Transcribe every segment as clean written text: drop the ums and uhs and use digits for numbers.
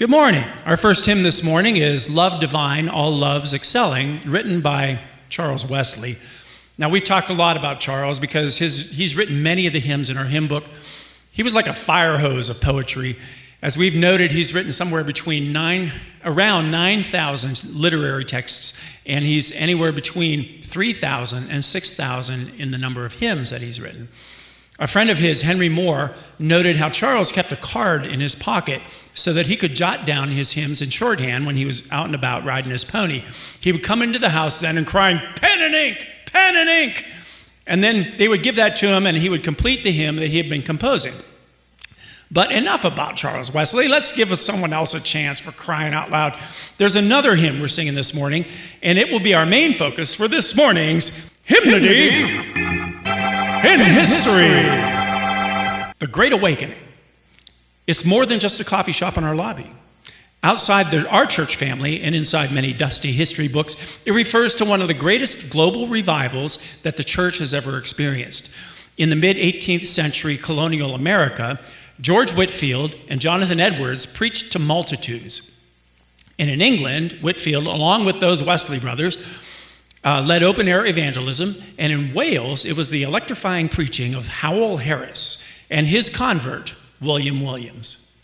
Good morning. Our first hymn this morning is Love Divine, All Loves Excelling, written by Charles Wesley. Now, we've talked a lot about Charles because he's written many of the hymns in our hymn book. He was like a fire hose of poetry. As we've noted, he's written somewhere between around 9,000 literary texts, and he's anywhere between 3,000 and 6,000 in the number of hymns that he's written. A friend of his, Henry Moore, noted how Charles kept a card in his pocket so that he could jot down his hymns in shorthand when he was out and about riding his pony. He would come into the house then and crying, "Pen and ink, pen and ink." And then they would give that to him and he would complete the hymn that he had been composing. But enough about Charles Wesley. Let's give someone else a chance, for crying out loud. There's another hymn we're singing this morning, and it will be our main focus for this morning's Hymnody in History. The Great Awakening. It's more than just a coffee shop in our lobby. Outside our church family and inside many dusty history books, it refers to one of the greatest global revivals that the church has ever experienced. In the mid-18th century colonial America, George Whitefield and Jonathan Edwards preached to multitudes. And in England, Whitefield, along with those Wesley brothers, led open-air evangelism. And in Wales, it was the electrifying preaching of Howell Harris and his convert, William Williams.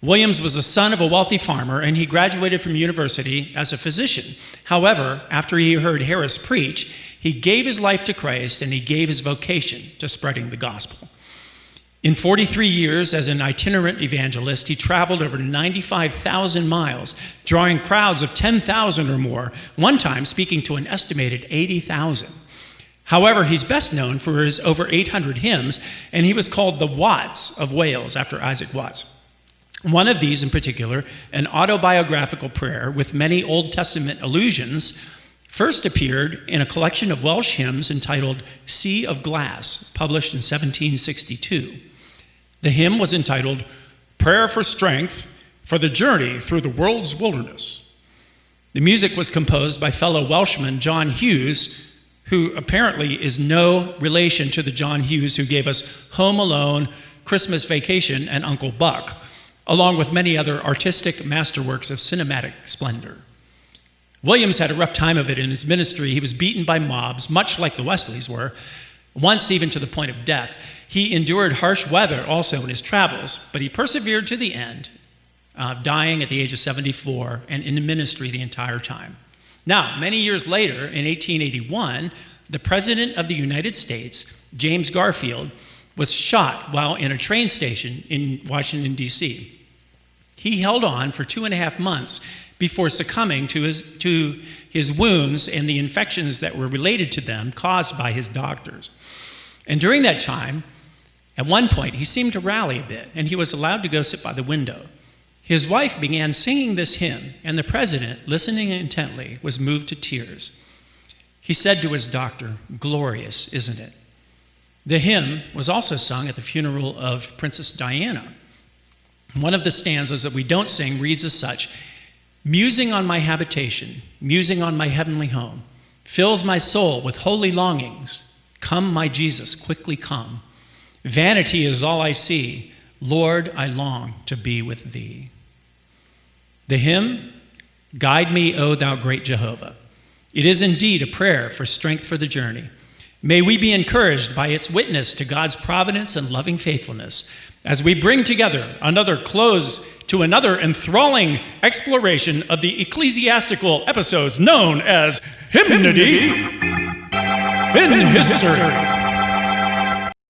Williams was the son of a wealthy farmer, and he graduated from university as a physician. However, after he heard Harris preach, he gave his life to Christ, and he gave his vocation to spreading the gospel. In 43 years as an itinerant evangelist, he traveled over 95,000 miles, drawing crowds of 10,000 or more, one time speaking to an estimated 80,000. However, he's best known for his over 800 hymns, and he was called the Watts of Wales after Isaac Watts. One of these in particular, an autobiographical prayer with many Old Testament allusions, first appeared in a collection of Welsh hymns entitled Sea of Glass, published in 1762. The hymn was entitled Prayer for Strength for the Journey Through the World's Wilderness. The music was composed by fellow Welshman John Hughes, who apparently is no relation to the John Hughes who gave us Home Alone, Christmas Vacation, and Uncle Buck, along with many other artistic masterworks of cinematic splendor. Williams had a rough time of it in his ministry. He was beaten by mobs, much like the Wesleys were, once even to the point of death. He endured harsh weather also in his travels, but he persevered to the end, dying at the age of 74 and in ministry the entire time. Now, many years later, in 1881, the President of the United States, James Garfield, was shot while in a train station in Washington, D.C. He held on for 2.5 months before succumbing to his wounds and the infections that were related to them caused by his doctors. And during that time, at one point, he seemed to rally a bit, and he was allowed to go sit by the window. His wife began singing this hymn, and the president, listening intently, was moved to tears. He said to his doctor, "Glorious, isn't it?" The hymn was also sung at the funeral of Princess Diana. One of the stanzas that we don't sing reads as such: "Musing on my habitation, musing on my heavenly home, fills my soul with holy longings. Come, my Jesus, quickly come. Vanity is all I see. Lord, I long to be with thee." The hymn, "Guide Me, O Thou Great Jehovah." It is indeed a prayer for strength for the journey. May we be encouraged by its witness to God's providence and loving faithfulness as we bring together another close to another enthralling exploration of the ecclesiastical episodes known as Hymnody in History.